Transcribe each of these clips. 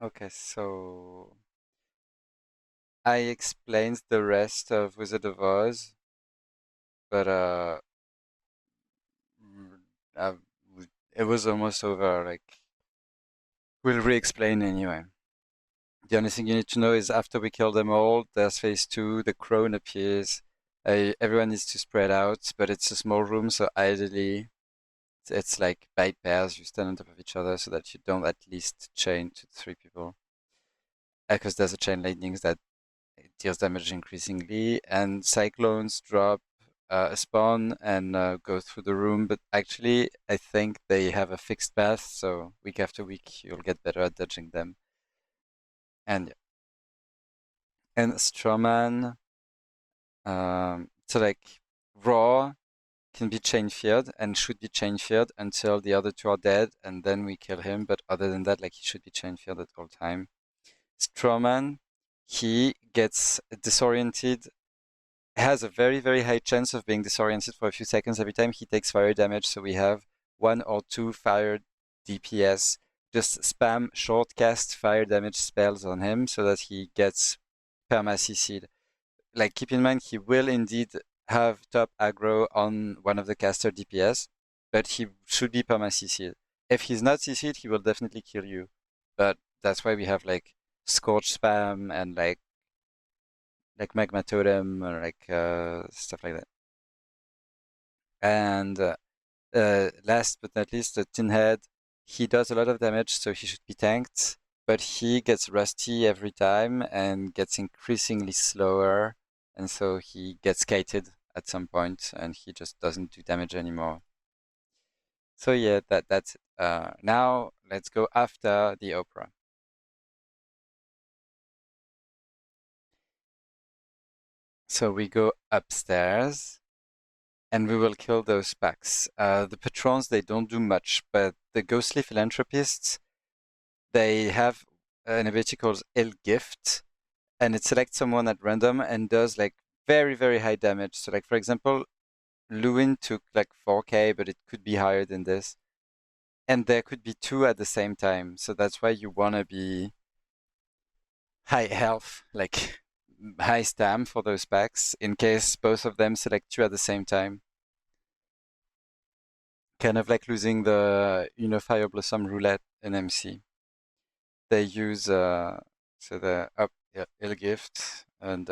Okay, so I explained the rest of Wizard of Oz, but mm, uh, it was almost over. Like, we'll re-explain anyway. The only thing you need to know is after we kill them all, there's phase two, the crone appears. Everyone needs to spread out, but it's a small room, so ideally it's like by pairs, you stand on top of each other so that you don't at least chain to three people. Because there's a chain lightnings that deals damage increasingly, and cyclones drop a spawn and go through the room. But actually, I think they have a fixed path, so week after week you'll get better at dodging them. And Strawman, so like Raw can be chain feared and should be chain feared until the other two are dead, and then we kill him. But other than that, like he should be chain feared at all time. Strawman, he gets disoriented, has a very, very high chance of being disoriented for a few seconds every time he takes fire damage. So we have one or two fire DPS. Just spam short cast fire damage spells on him so that he gets perma CC'd. Like, keep in mind, he will indeed have top aggro on one of the caster DPS, but he should be perma CC'd. If he's not CC'd, he will definitely kill you. But that's why we have like Scorch spam and like Magma Totem or like stuff like that. And last but not least, the Tin Head. He does a lot of damage, so he should be tanked, but he gets rusty every time and gets increasingly slower, and so he gets kited at some point, and he just doesn't do damage anymore. So yeah, that's it. Now let's go after the opera. So we go upstairs, and we will kill those packs. The patrons, they don't do much, but the ghostly philanthropists, they have an ability called El Gift, and it selects someone at random and does like very, very high damage. So, like, for example, Lewin took like 4k, but it could be higher than this. And there could be two at the same time. So that's why you want to be high health, like high stam for those packs in case both of them select you at the same time. Kind of like losing the Fire Blossom Roulette in MC. They use so the up Ilgift and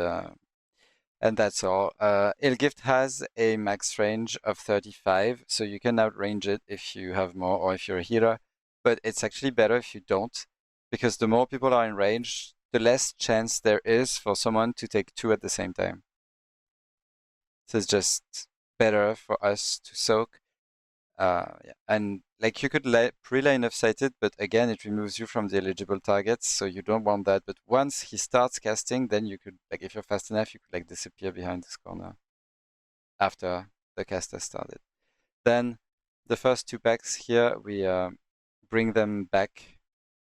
that's all. Ilgift has a max range of 35, so you can outrange it if you have more or if you're a healer. But it's actually better if you don't, because the more people are in range, the less chance there is for someone to take two at the same time. So it's just better for us to soak. Yeah. And like you could pre-line of sighted, but again, it removes you from the eligible targets, so you don't want that. But once he starts casting, then you could, like, if you're fast enough, you could like disappear behind this corner after the cast has started. Then the first two packs here, we bring them back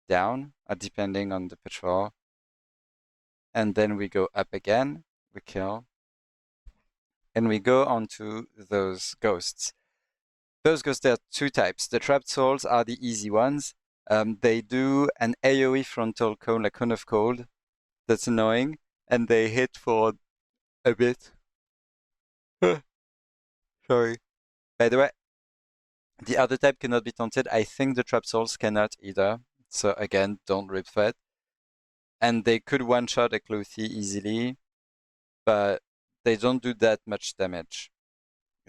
down, depending on the patrol, and then we go up again, we kill, and we go onto those ghosts. Those ghosts, there are two types. The trapped souls are the easy ones. They do an AoE frontal cone, like cone of cold. That's annoying. And they hit for a bit. Sorry. By the way, the other type cannot be taunted. I think the trapped souls cannot either. So again, don't rip thread. And they could one-shot a Clothy easily, but they don't do that much damage.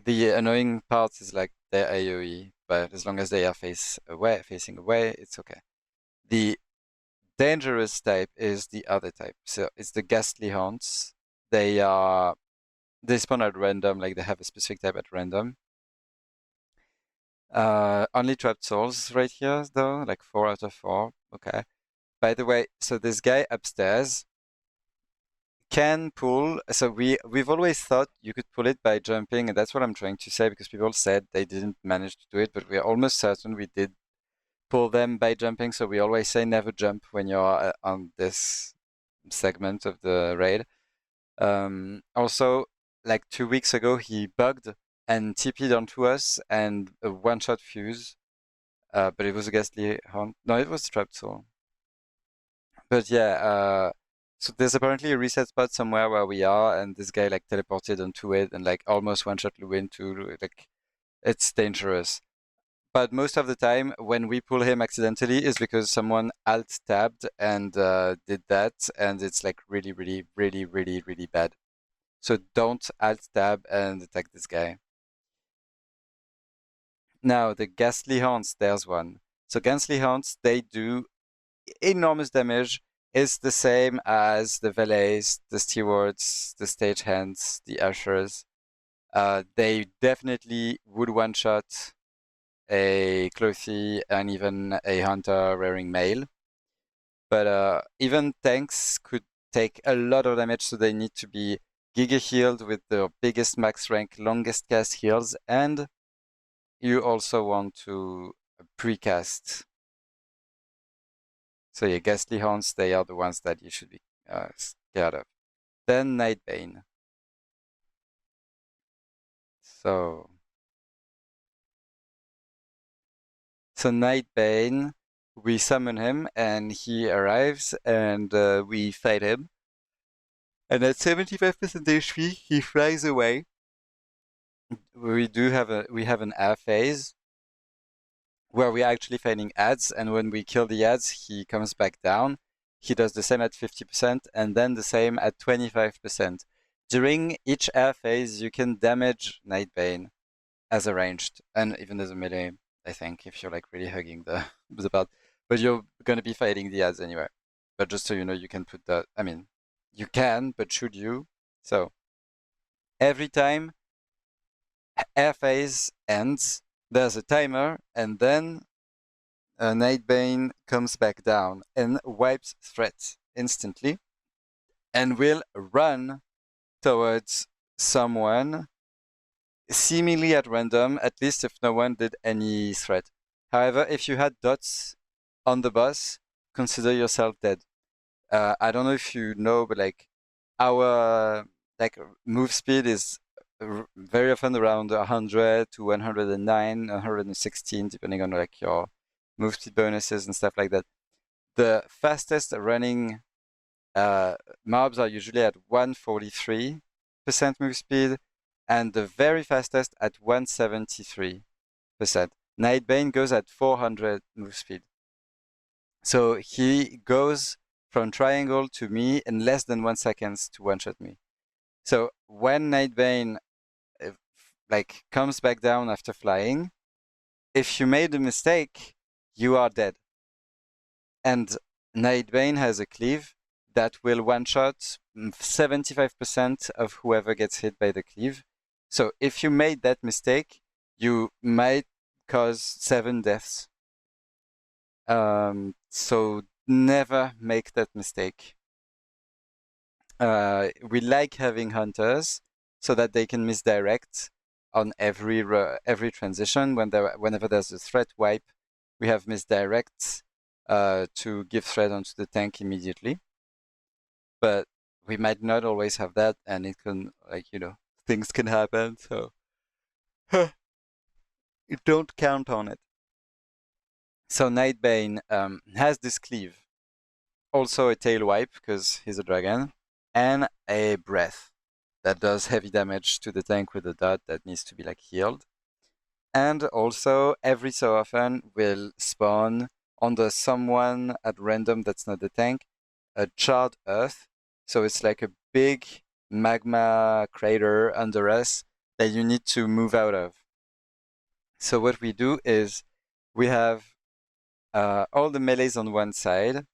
The annoying part is like their AoE, but as long as they are facing away, it's okay. The dangerous type is the other type. So it's the ghastly haunts. They are they spawn at random, like they have a specific type at random. Only trapped souls right here though, like 4 out of 4. Okay. By the way, so this guy upstairs can pull. So we've always thought you could pull it by jumping, and that's what I'm trying to say because people said they didn't manage to do it, but we're almost certain we did pull them by jumping. So we always say never jump when you're on this segment of the raid. Also, like 2 weeks ago, he bugged and TP'd onto us and a one-shot fuse. But it was a ghastly haunt. No, it was trapped soul. But yeah, so there's apparently a reset spot somewhere where we are, and this guy like teleported onto it and like almost one-shot Lewin to like it's dangerous. But most of the time, when we pull him accidentally, is because someone alt tabbed and did that, and it's like really, really, really, really, really bad. So don't alt tab and attack this guy. Now the ghastly haunts, there's one. So ghastly haunts, they do enormous damage. It's the same as the valets, the stewards, the stagehands, the ushers. They definitely would one-shot a clothy and even a hunter wearing mail. But even tanks could take a lot of damage, so they need to be giga healed with the biggest max rank, longest cast heals, and you also want to precast. So yeah, ghastly haunts, they are the ones that you should be scared of. Then Nightbane. So so Nightbane, we summon him and he arrives and we fight him. And at 75% HP, he flies away. We have an air phase where we're actually fighting ads, and when we kill the ads, he comes back down. He does the same at 50%, and then the same at 25%. During each air phase, you can damage Nightbane as a ranged, and even as a melee, I think, if you're like really hugging the part. But you're gonna be fighting the ads anyway. But just so you know, you can put that, I mean, you can, but should you? So, every time air phase ends, there's a timer, and then Nightbane comes back down and wipes threats instantly and will run towards someone seemingly at random, at least if no one did any threat. However, if you had dots on the boss, consider yourself dead. I don't know if you know, but like our like move speed is very often around 100 to 109, 116, depending on like your move speed bonuses and stuff like that. The fastest running uh, mobs are usually at 143% move speed, and the very fastest at 173%. Nightbane goes at 400 move speed. So he goes from triangle to me in less than 1 second to one-shot me. So when Nightbane like comes back down after flying, if you made a mistake, you are dead. And Nightbane has a cleave that will one-shot 75% of whoever gets hit by the cleave. So if you made that mistake, you might cause 7 deaths. So never make that mistake. We like having hunters so that they can misdirect on every transition. Whenever there's a threat wipe, we have misdirects to give threat onto the tank immediately. But we might not always have that, and it can things can happen. So you don't count on it. So Nightbane has this cleave, also a tail wipe because he's a dragon, and a breath that does heavy damage to the tank with a dot that needs to be like healed. And also every so often will spawn on the someone at random that's not the tank, a charred earth. So it's like a big magma crater under us that you need to move out of. So what we do is we have all the melees on one side,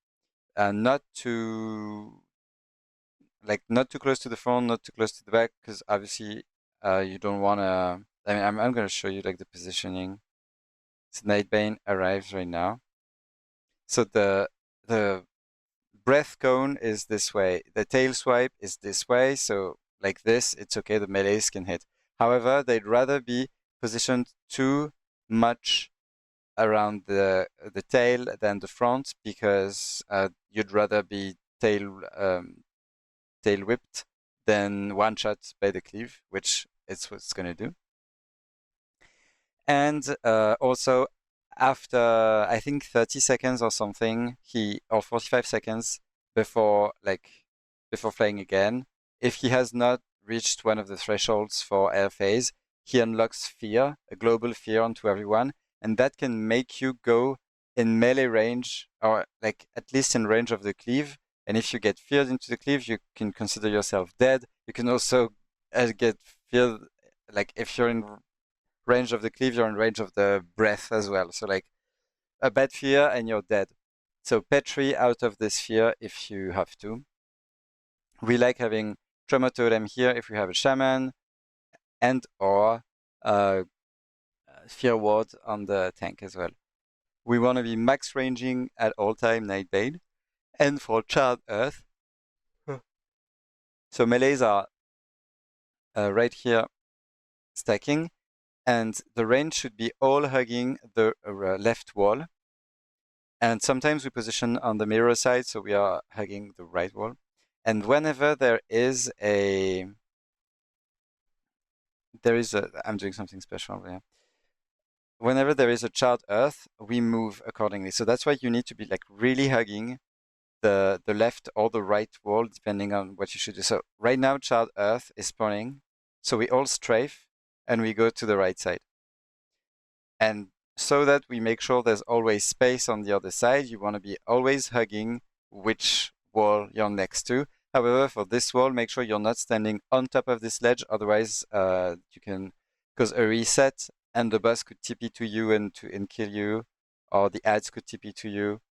not too not too close to the front, not too close to the back, because obviously you don't want to. I mean, I'm going to show you like the positioning. So Nightbane arrives right now. So the breath cone is this way. The tail swipe is this way. So like this, it's okay. The melees can hit. However, they'd rather be positioned too much around the tail than the front because you'd rather be tail whipped than one shot by the cleave, which is what it's gonna do. And also after I think 30 seconds or something, or 45 seconds, before before flying again. If he has not reached one of the thresholds for air phase, he unlocks fear, a global fear onto everyone, and that can make you go in melee range, or like at least in range of the cleave. And if you get feared into the cleave, you can consider yourself dead. You can also get feared, like if you're in range of the cleave, you're in range of the breath as well. So like a bad fear and you're dead. So Petri out of this fear if you have to. We like having Trauma Totem here if we have a shaman, and or Fear Ward on the tank as well. We want to be max ranging at all time Nightbane. And for Charred Earth, so melees are right here stacking, and the range should be all hugging the left wall. And sometimes we position on the mirror side, so we are hugging the right wall. And whenever there is I'm doing something special there. Whenever there is a charred earth, we move accordingly. So that's why you need to be like really hugging the left or the right wall, depending on what you should do. So right now, charred earth is spawning. So we all strafe and we go to the right side. And so that we make sure there's always space on the other side, you want to be always hugging which wall you're next to. However, for this wall, make sure you're not standing on top of this ledge. Otherwise, you can cause a reset, and the boss could TP to you and kill you, or the ads could TP to you.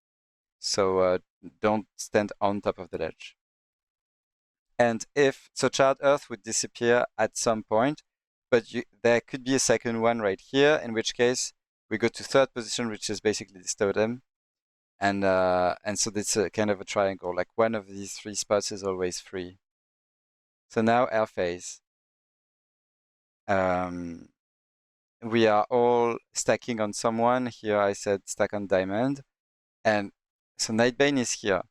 So don't stand on top of the ledge. And if so, charred earth would disappear at some point, but there could be a second one right here. In which case, we go to third position, which is basically this totem, and so it's a kind of a triangle. Like one of these three spots is always free. So now air phase. We are all stacking on someone. Here I said stack on diamond, and so Nightbane is here.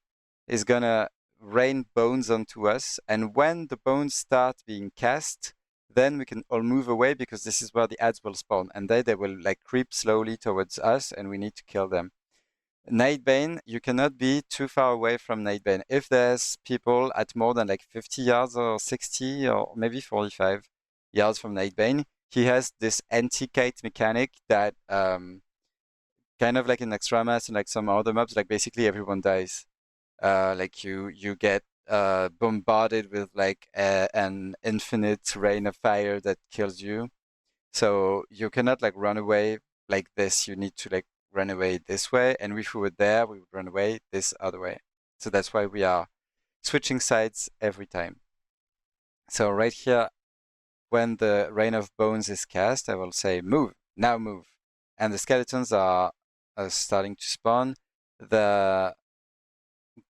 Is gonna rain bones onto us, and when the bones start being cast, then we can all move away because this is where the ads will spawn, and they will like creep slowly towards us, and we need to kill them. Nightbane, you cannot be too far away from Nightbane. If there's people at more than like 50 yards or 60 or maybe 45 yards from Nightbane, he has this anti-kite mechanic that kind of like in Extremas and like some other mobs, like basically everyone dies. Like you get bombarded with like an infinite rain of fire that kills you. So you cannot like run away like this. You need to like run away this way. And if we were there, we would run away this other way. So that's why we are switching sides every time. So right here, when the Rain of Bones is cast, I will say move, now move. And the skeletons are starting to spawn. The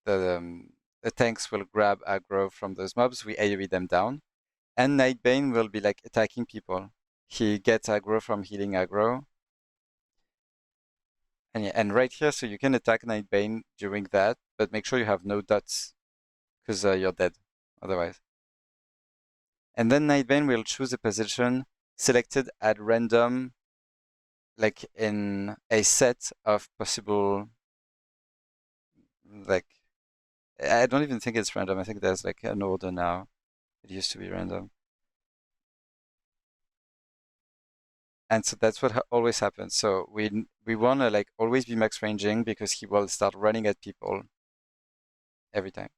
the, um, the tanks will grab aggro from those mobs. We AoE them down. And Nightbane will be like attacking people. He gets aggro from healing aggro. And, yeah, and right here, so you can attack Nightbane during that, but make sure you have no dots, because you're dead otherwise. And then Nightbane will choose a position selected at random, like in a set of possible, like, I don't even think it's random. I think there's like an order now. It used to be random. And so that's what always happens. So we want to like always be max ranging because he will start running at people every time.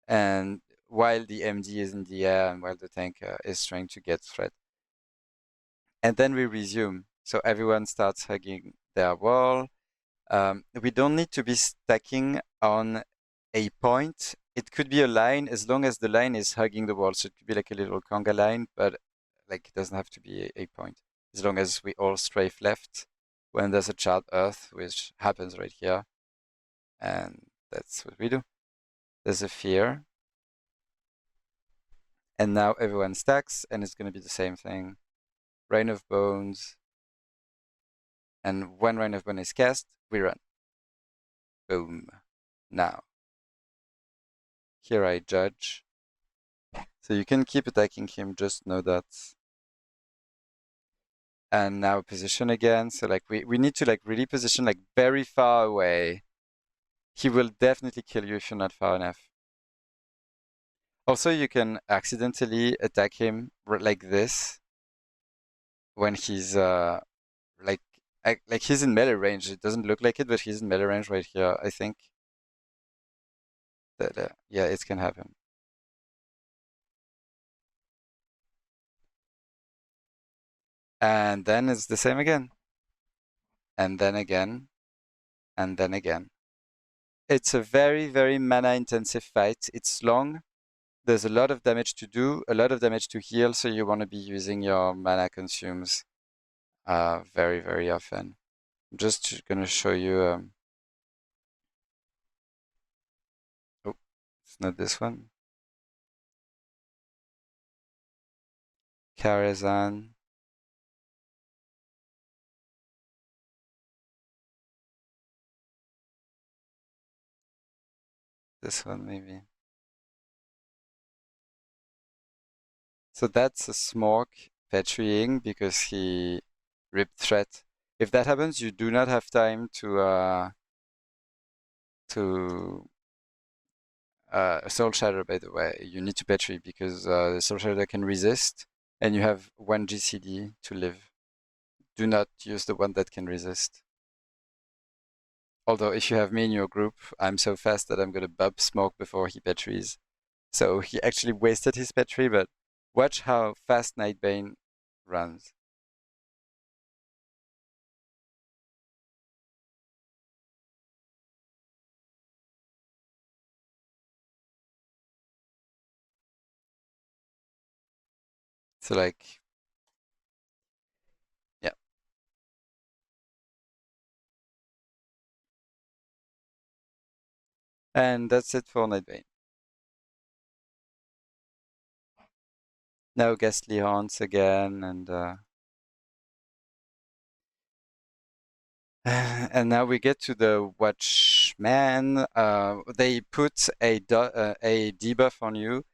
And while the MD is in the air and while the tank is trying to get threat. And then we resume. So everyone starts hugging their wall. We don't need to be stacking on a point. It could be a line as long as the line is hugging the wall. So it could be like a little conga line, but like it doesn't have to be a point. As long as we all strafe left when there's a charred earth, which happens right here. And that's what we do. There's a fear. And now everyone stacks, and it's going to be the same thing. Rain of Bones. And when Rain of Bone is cast, we run. Boom. Now, here I judge. So you can keep attacking him, just know that. And now position again. So like we need to like really position like very far away. He will definitely kill you if you're not far enough. Also, you can accidentally attack him like this when he's like like he's in melee range. It doesn't look like it, but he's in melee range right here. I think that yeah, it can happen. And then it's the same again, and then again, and then again. It's a very, very mana intensive fight. It's long. There's a lot of damage to do, a lot of damage to heal, so you want to be using your mana consumes very, very often. I'm just gonna show you. Oh, it's not this one. Karazhan. This one maybe. So that's a Smork petrifying because he ripped threat. If that happens, you do not have time to Soul Shatter, by the way. You need to petri because the Soul Shatter can resist, and you have one GCD to live. Do not use the one that can resist. Although if you have me in your group, I'm so fast that I'm gonna bub Smoke before he petries. So he actually wasted his petri, but watch how fast Nightbane runs. So like, yeah. And that's it for Nightbane. Now Ghastly Haunts again, and now we get to the Watchman. They put a debuff on you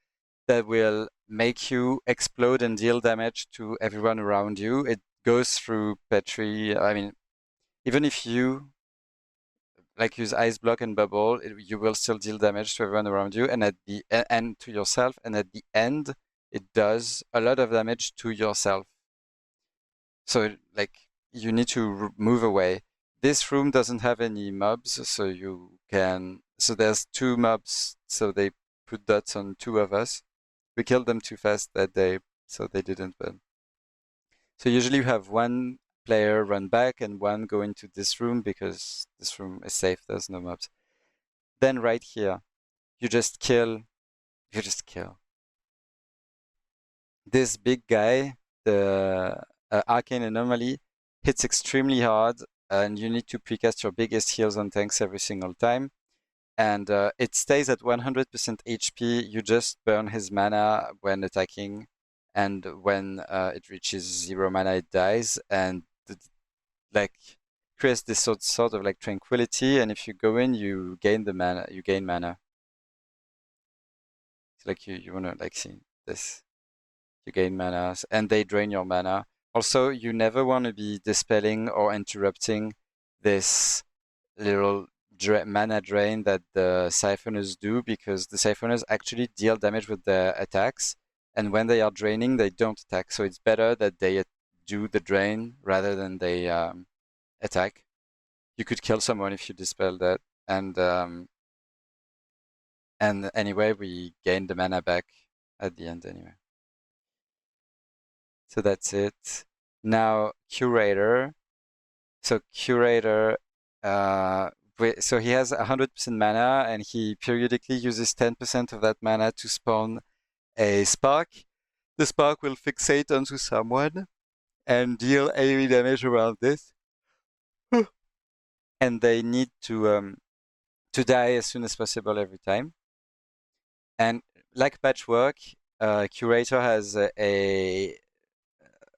that will make you explode and deal damage to everyone around you. It goes through Petri. I mean, even if you like use Ice Block and Bubble, you will still deal damage to everyone around you and and to yourself. And at the end, it does a lot of damage to yourself. So like you need to move away. This room doesn't have any mobs, so you can. So there's two mobs, so they put dots on two of us. We killed them too fast that day, so they didn't. But so usually you have one player run back and one go into this room because this room is safe. There's no mobs. Then right here, you just kill. You just kill this big guy. The arcane anomaly hits extremely hard, and you need to precast your biggest heals on tanks every single time. And it stays at 100% HP. You just burn his mana when attacking, and when it reaches 0 mana, it dies, and like creates this sort of like tranquility. And if you go in, you gain the mana. You gain mana. It's like you wanna like see this. You gain mana, and they drain your mana. Also, you never want to be dispelling or interrupting this little mana drain that the siphoners do because the siphoners actually deal damage with their attacks, and when they are draining, they don't attack. So it's better that they do the drain rather than they attack. You could kill someone if you dispel that, and anyway, we gain the mana back at the end anyway. So that's it. Now Curator. So Curator, uh, so he has 100% mana, and he periodically uses 10% of that mana to spawn a spark. The spark will fixate onto someone and deal AoE damage around this, and they need to die as soon as possible every time. And like Patchwork, Curator has a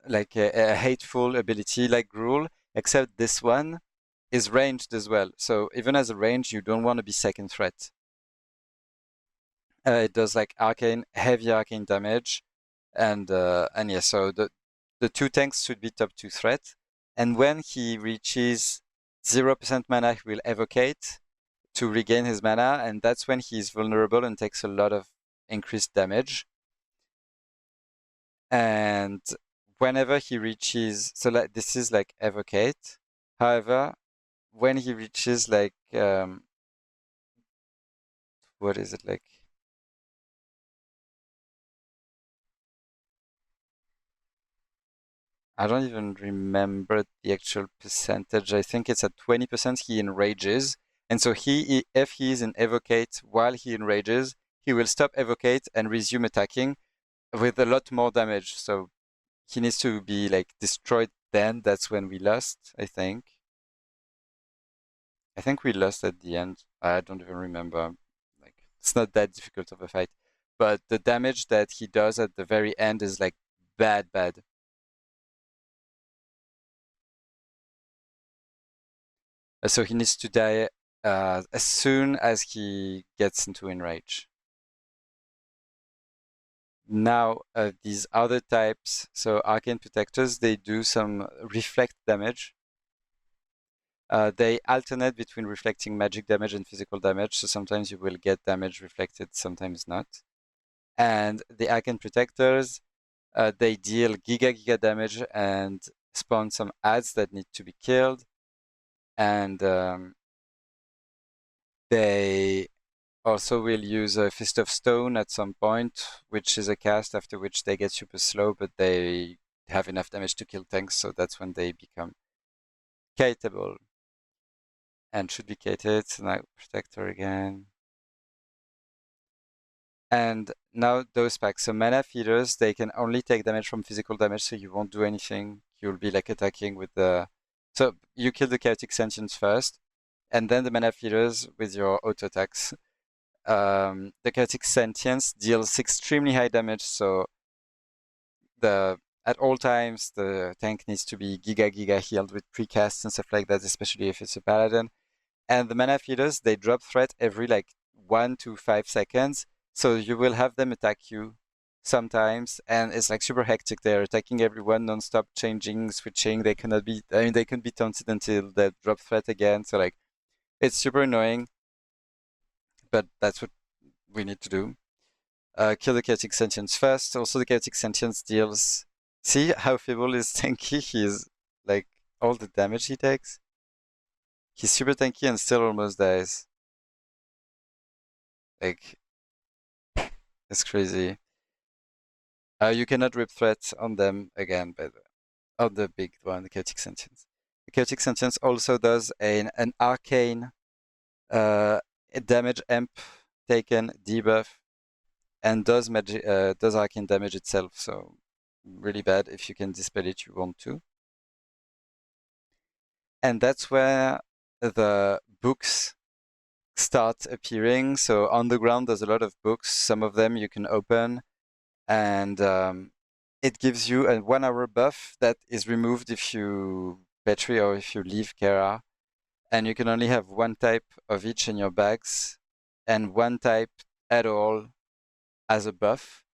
hateful ability like Gruul, except this one is ranged as well. So even as a range, you don't want to be second threat. It does like heavy arcane damage, and yeah. So the two tanks should be top 2 threat. And when he reaches 0% mana, he will evocate. to regain his mana, and that's when he's vulnerable and takes a lot of increased damage. And whenever he reaches, so like this is like Evocate. However, when he reaches like what is it like? I don't even remember the actual percentage. I think it's at 20% he enrages. And so if he is in Evocate while he enrages, he will stop Evocate and resume attacking with a lot more damage. So he needs to be like destroyed then. That's when we lost, I think. I think we lost at the end. I don't even remember. Like it's not that difficult of a fight. But the damage that he does at the very end is like bad, bad. So he needs to die as soon as he gets into enrage. Now, these other types, so arcane protectors, they do some reflect damage. They alternate between reflecting magic damage and physical damage, so sometimes you will get damage reflected, sometimes not. And the arcane protectors, they deal giga damage and spawn some adds that need to be killed. And they also will use a Fist of Stone at some point, which is a cast after which they get super slow, but they have enough damage to kill tanks, so that's when they become kiteable. And should be kited, so now Protector again. And now those packs, so Mana Feeders, they can only take damage from physical damage, so you won't do anything. You'll be like attacking with the... So you kill the Chaotic Sentience first, and then the Mana Feeders with your auto attacks. The Chaotic Sentience deals extremely high damage, so at all times the tank needs to be giga healed with precasts and stuff like that, especially if it's a paladin. And the Mana Feeders, they drop threat every like 1 to 5 seconds, so you will have them attack you sometimes, and it's like super hectic. They're attacking everyone non-stop, changing, switching. They cannot be, I mean, they can be taunted until they drop threat again. So like, it's super annoying, but that's what we need to do. Kill the Chaotic Sentience first. Also, the Chaotic Sentience deals. See how feeble is tanky? He's like all the damage he takes. He's super tanky and still almost dies. Like, it's crazy. You cannot rip threat on them again, by the way. On the big one, the Chaotic Sentience. The Chaotic Sentience also does an arcane damage amp taken debuff and does arcane damage itself. So really bad. If you can dispel it, you want to. And that's where the books start appearing. So on the ground, there's a lot of books. Some of them you can open, and it gives you a 1 hour buff that is removed if you battery or if you leave Kara. And you can only have one type of each in your bags, and one type at all as a buff.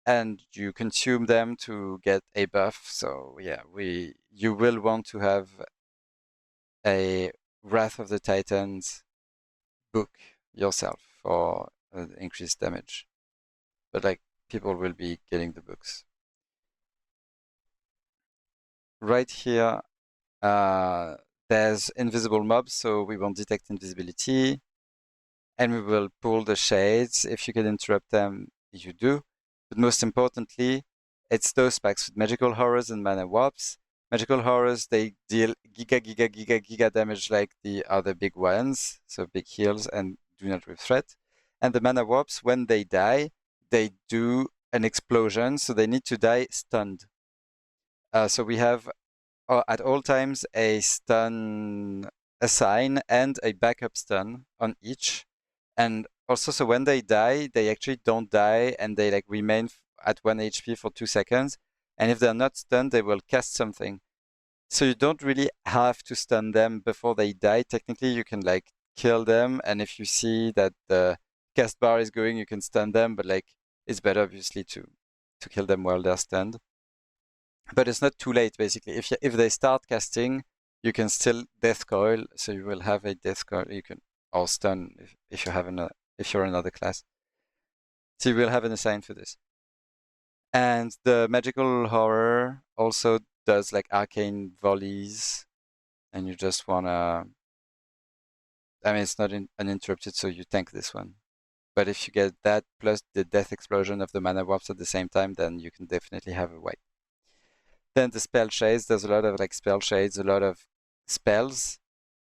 And you consume them to get a buff. So yeah, you will want to have a Wrath of the Titans book yourself for increased damage. But like people will be getting the books. Right here, there's invisible mobs, so we won't detect invisibility. And we will pull the shades. If you can interrupt them, you do. But most importantly, it's those packs with magical horrors and mana warps. Magical horrors, they deal giga damage like the other big ones, so big heals and do not rip threat. And the mana warps, when they die, they do an explosion, so they need to die stunned. So we have at all times a stun assign and a backup stun on each. And also, so when they die, they actually don't die and they like remain at 1 HP for 2 seconds. And if they're not stunned, they will cast something. So you don't really have to stun them before they die. Technically, you can like kill them, and if you see that the cast bar is going, you can stun them. But like, it's better obviously to kill them while they're stunned. But it's not too late, basically. If they start casting, you can still death coil, so you will have a death coil. You can or stun if you have if you're another class. So you will have an assign for this. And the magical horror also does like arcane volleys, and you just wanna. I mean, it's not uninterrupted, so you tank this one. But if you get that plus the death explosion of the mana warps at the same time, then you can definitely have a wipe. Then the spell shades, there's a lot of like spell shades, a lot of spells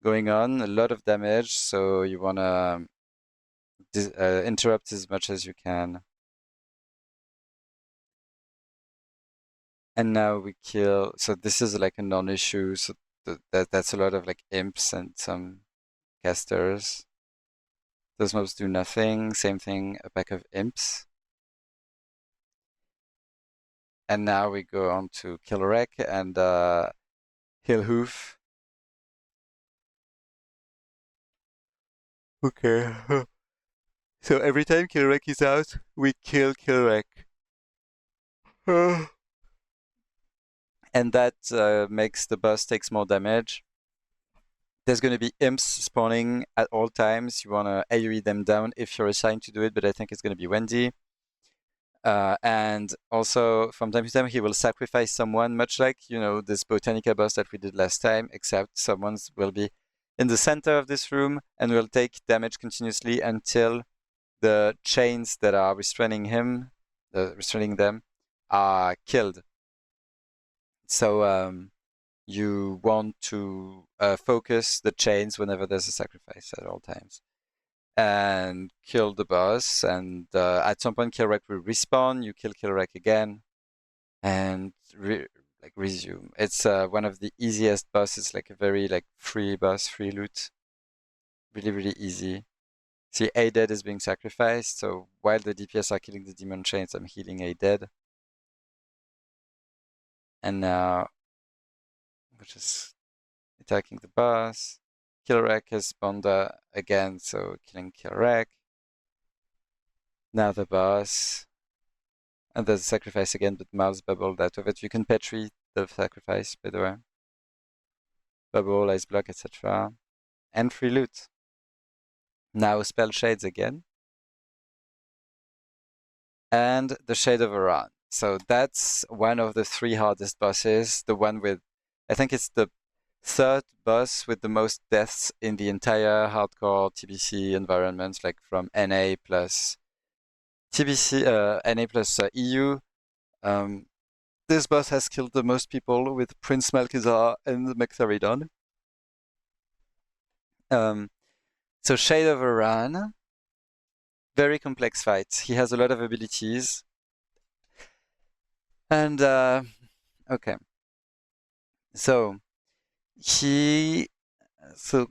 going on, a lot of damage, so you wanna interrupt as much as you can. And now we kill, so this is like a non-issue, so that's a lot of like imps and some casters. Those mobs do nothing, same thing, a pack of imps. And now we go on to Kilrek and Hillhoof. Okay. So every time Kilrek is out, we kill Kilrek. And that makes the boss takes more damage. There's going to be imps spawning at all times. You want to AoE them down if you're assigned to do it, but I think it's going to be Wendy. And also, from time to time, he will sacrifice someone, much like, this Botanica boss that we did last time, except someone's will be in the center of this room and will take damage continuously until the chains that are restraining them, are killed. So you want to focus the chains whenever there's a sacrifice at all times. And kill the boss, and at some point Kilrek will respawn, you kill Kilrek again, and resume. It's one of the easiest bosses, like a very like free boss, free loot. Really, really easy. See, A dead is being sacrificed, so while the DPS are killing the demon chains, I'm healing A dead. And now we're just attacking the boss. Kilrek has spawned again, so killing Kilrek. Now the boss. And there's a sacrifice again, but Mars bubbled out of it. You can petri the sacrifice, by the way. Bubble, ice block, etc. And free loot. Now spell shades again. And the Shade of Iran. So that's one of the 3 hardest bosses. The one with, I think it's the 3rd boss with the most deaths in the entire hardcore TBC environment, like from NA plus TBC, NA plus EU. This boss has killed the most people with Prince Malkazar and the Mechtaridon. So Shade of Iran, very complex fight. He has a lot of abilities. And okay. So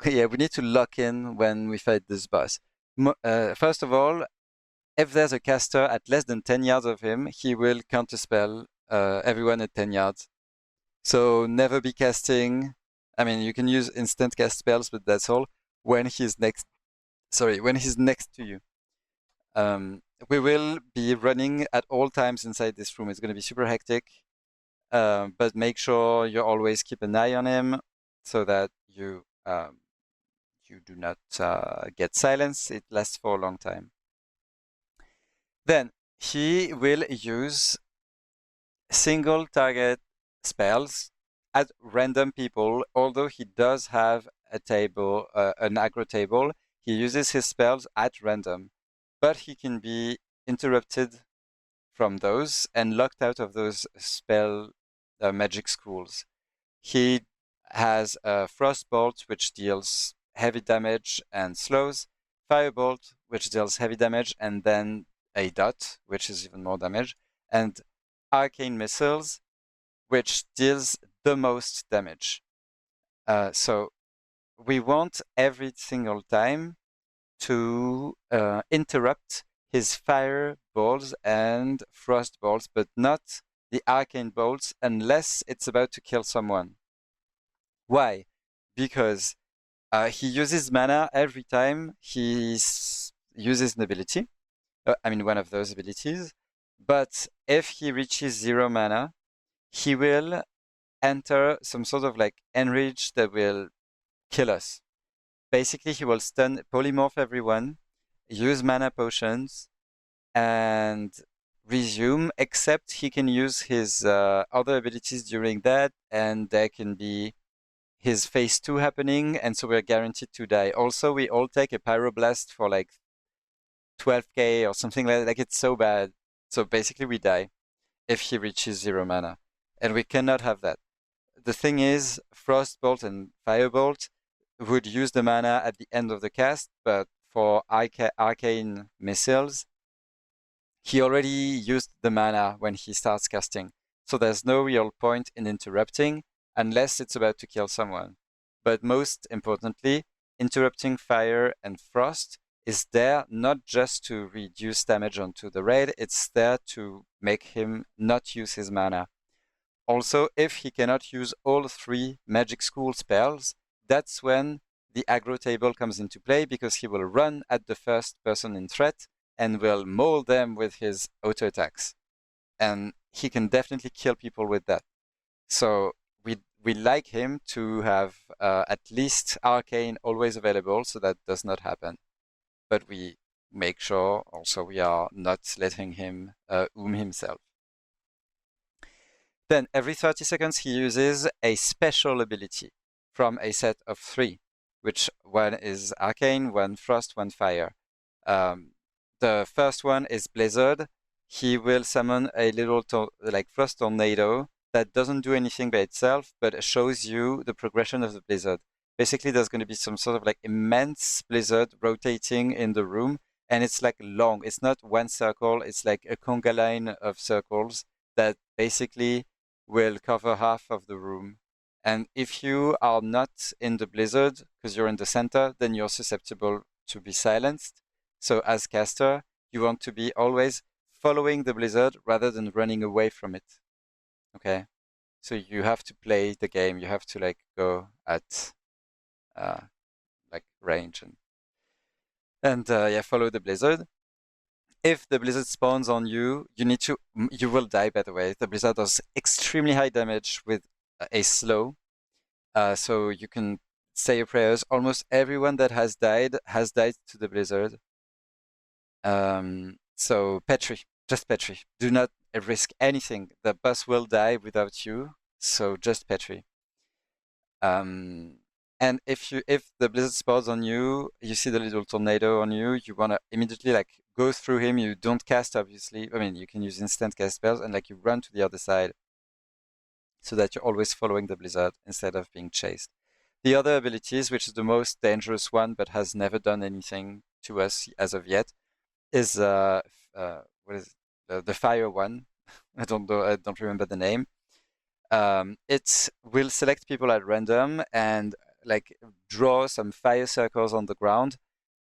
yeah, we need to lock in when we fight this boss. First of all, if there's a caster at less than 10 yards of him, he will counterspell everyone at 10 yards. So never be casting. I mean, you can use instant cast spells, but that's all. When he's next to you. We will be running at all times inside this room. It's going to be super hectic. But make sure you always keep an eye on him so that you do not get silenced. It lasts for a long time. Then he will use single target spells at random people. Although he does have a table, an aggro table, he uses his spells at random, but he can be interrupted from those and locked out of those spell magic schools. He has a Frostbolt, which deals heavy damage and slows, Firebolt, which deals heavy damage and then a dot, which is even more damage, and Arcane Missiles, which deals the most damage. So we want every single time to interrupt his fire bolts and frost bolts, but not the arcane bolts unless it's about to kill someone. Why? Because he uses mana every time he uses an ability. I mean, one of those abilities. But if he reaches 0 mana, he will enter some sort of like enrage that will kill us. Basically, he will stun polymorph everyone, use mana potions, and resume, except he can use his other abilities during that, and there can be his phase 2 happening, and so we're guaranteed to die. Also, we all take a pyroblast for like 12k or something like that. Like, it's so bad. So basically, we die if he reaches 0 mana, and we cannot have that. The thing is, Frostbolt and Firebolt would use the mana at the end of the cast, but for arcane missiles, he already used the mana when he starts casting. So there's no real point in interrupting unless it's about to kill someone. But most importantly, interrupting fire and frost is there not just to reduce damage onto the raid, it's there to make him not use his mana. Also, if he cannot use all 3 magic school spells, that's when the aggro table comes into play, because he will run at the first person in threat and will maul them with his auto attacks. And he can definitely kill people with that. So we like him to have at least Arcane always available, so that does not happen. But we make sure also we are not letting him himself. Then every 30 seconds he uses a special ability from a set of 3, which one is Arcane, one Frost, one Fire. The first one is Blizzard. He will summon a little like Frost Tornado that doesn't do anything by itself, but shows you the progression of the blizzard. Basically, there's going to be some sort of like immense blizzard rotating in the room, and it's like long. It's not one circle, it's like a conga line of circles that basically will cover half of the room. And if you are not in the blizzard, because you're in the center, then you're susceptible to be silenced. So as caster, you want to be always following the blizzard rather than running away from it. Okay? So you have to play the game. You have to like go at like range and yeah, follow the blizzard. If the blizzard spawns on you, you will die, by the way. The blizzard does extremely high damage with a slow. So you can say your prayers. Almost everyone that has died to the blizzard. So Petri, just Petri. Do not risk anything. The boss will die without you. So just Petri. And if the blizzard spawns on you, you see the little tornado on you, you wanna immediately like go through him. You don't cast, obviously. I mean, you can use instant cast spells, and like you run to the other side, so that you're always following the blizzard instead of being chased. The other abilities, which is the most dangerous one, but has never done anything to us as of yet, is what is the fire one? I don't know. I don't remember the name. It will select people at random and like draw some fire circles on the ground,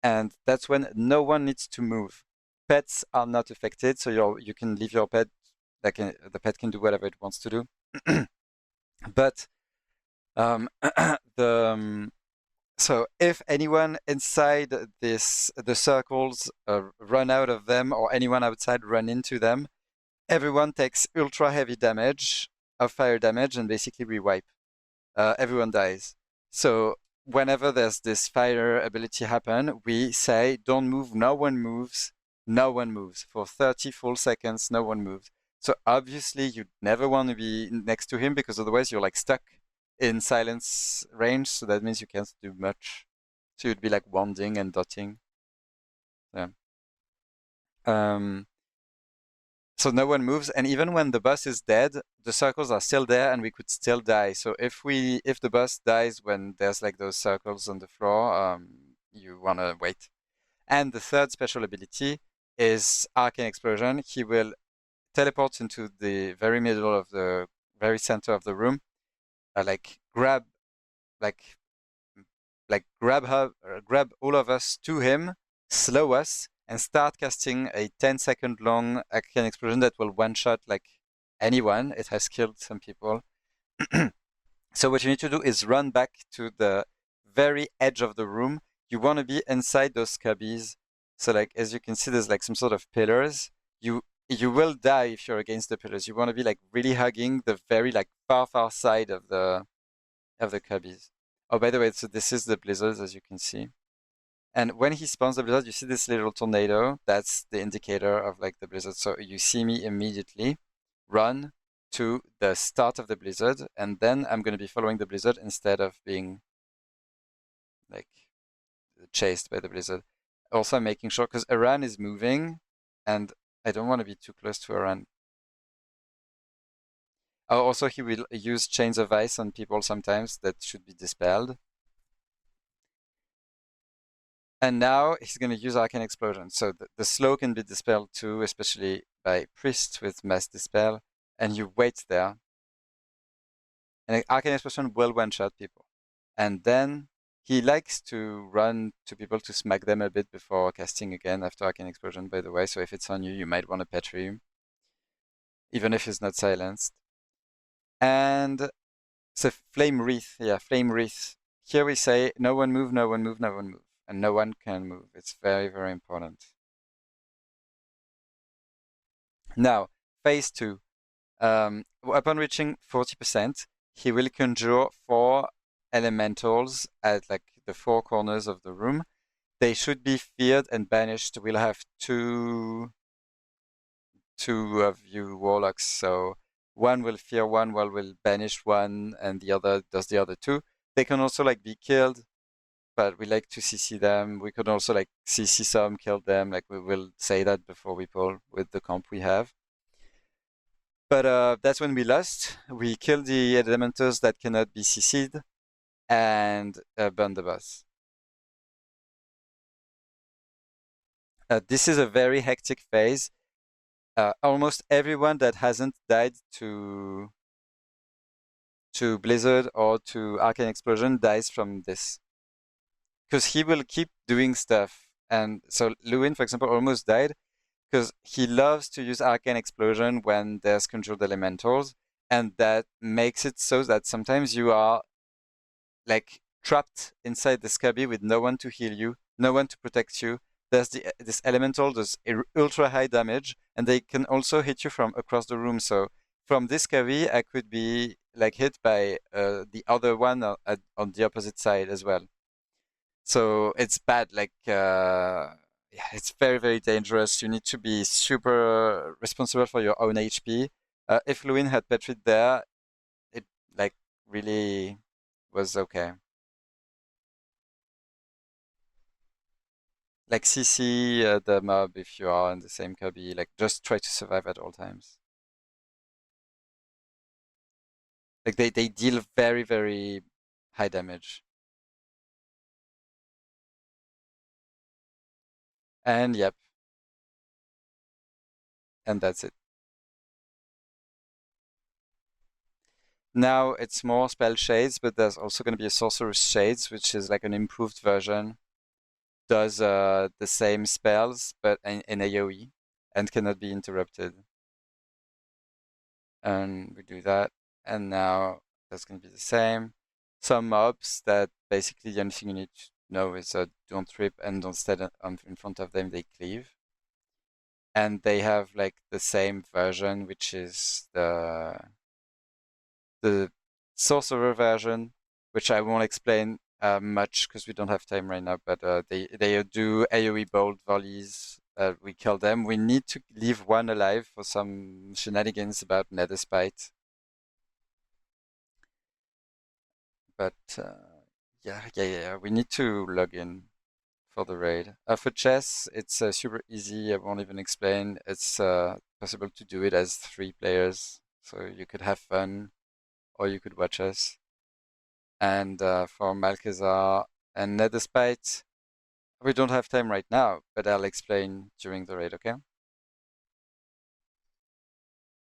and that's when no one needs to move. Pets are not affected, so you can leave your pet. The pet can do whatever it wants to do. But the so if anyone inside the circles run out of them, or anyone outside run into them, everyone takes ultra heavy damage of fire damage, and basically we wipe. Everyone dies. So whenever there's this fire ability happen, we say, don't move, no one moves, no one moves. For 30 full seconds, no one moves. So obviously you never want to be next to him, because otherwise you're like stuck in silence range, so that means you can't do much. So you'd be like wanding and dotting. Yeah. Um, So no one moves, and even when the boss is dead, the circles are still there, and we could still die. So if the boss dies when there's like those circles on the floor, you wanna wait. And the third special ability is Arcane Explosion. He will teleport into the very middle of the very center of the room, like like grab all of us to him, slow us, and start casting a 10-second long arcane explosion that will one-shot like anyone. It has killed some people. So what you need to do is run back to the very edge of the room. You want to be inside those cubbies. So like as you can see, there's like some sort of pillars. You will die if you're against the pillars. You want to be like really hugging the very like far side of the cubbies. Oh, by the way, so this is the blizzard, as you can see. And when he spawns the blizzard, you see this little tornado. That's the indicator of like the blizzard. So you see me immediately run to the start of the blizzard, and then I'm going to be following the blizzard instead of being like chased by the blizzard. Also, I'm making sure because Iran is moving, and I don't want to be too close to Iran. Oh, also, he will use chains of ice on people sometimes that should be dispelled. And now he's going to use Arcane Explosion. So the slow can be dispelled too, especially by Priest with Mass Dispel. And you wait there. And Arcane Explosion will one-shot people. And then he likes to run to people to smack them a bit before casting again after Arcane Explosion, by the way. So if it's on you, you might want to Petri him, even if he's not silenced. And so Flame Wreath, yeah, Flame Wreath. Here we say, no one move, no one move, no one move. And no one can move. It's very, very important. Now, phase two. Upon reaching 40%, he will conjure 4 elementals at like the 4 corners of the room. They should be feared and banished. We'll have two of you warlocks, so one will fear one will banish one, and the other does the other two. They can also like be killed, but we like to CC them. We could also like CC some, kill them. Like we will say that before we pull with the comp we have. But that's when we lost. We killed the elementals that cannot be CC'd and burn the boss. This is a very hectic phase. Almost everyone that hasn't died to Blizzard or to Arcane Explosion dies from this. Because he will keep doing stuff. And so Lewin, for example, almost died because he loves to use Arcane Explosion when there's conjured elementals. And that makes it so that sometimes you are like trapped inside the Scabby with no one to heal you, no one to protect you. There's this elemental does ultra high damage, and they can also hit you from across the room. So from this Scabby, I could be like hit by the other one on the opposite side as well. So it's bad. Like yeah, it's very very dangerous. You need to be super responsible for your own HP. If Lewin had Petrit there, it like really was okay. Like CC the mob if you are in the same cubby. Like just try to survive at all times. Like they deal very very high damage. And yep, and that's it. Now it's more spell shades, but there's also going to be a sorcerer's shades, which is like an improved version. Does the same spells but in AoE and cannot be interrupted. And we do that, and now that's going to be the same. Some mobs that basically the only thing you need to know is don't trip and don't stand in front of them, they cleave. And they have like the same version, which is the sorcerer version, which I won't explain much because we don't have time right now. But they do AoE bolt volleys. We kill them. We need to leave one alive for some shenanigans about Nether Spite. But yeah. We need to log in for the raid. For chess, it's super easy. I won't even explain. It's possible to do it as 3 players, so you could have fun, or you could watch us. And for Malkezar and Netherspite, we don't have time right now, but I'll explain during the raid, okay?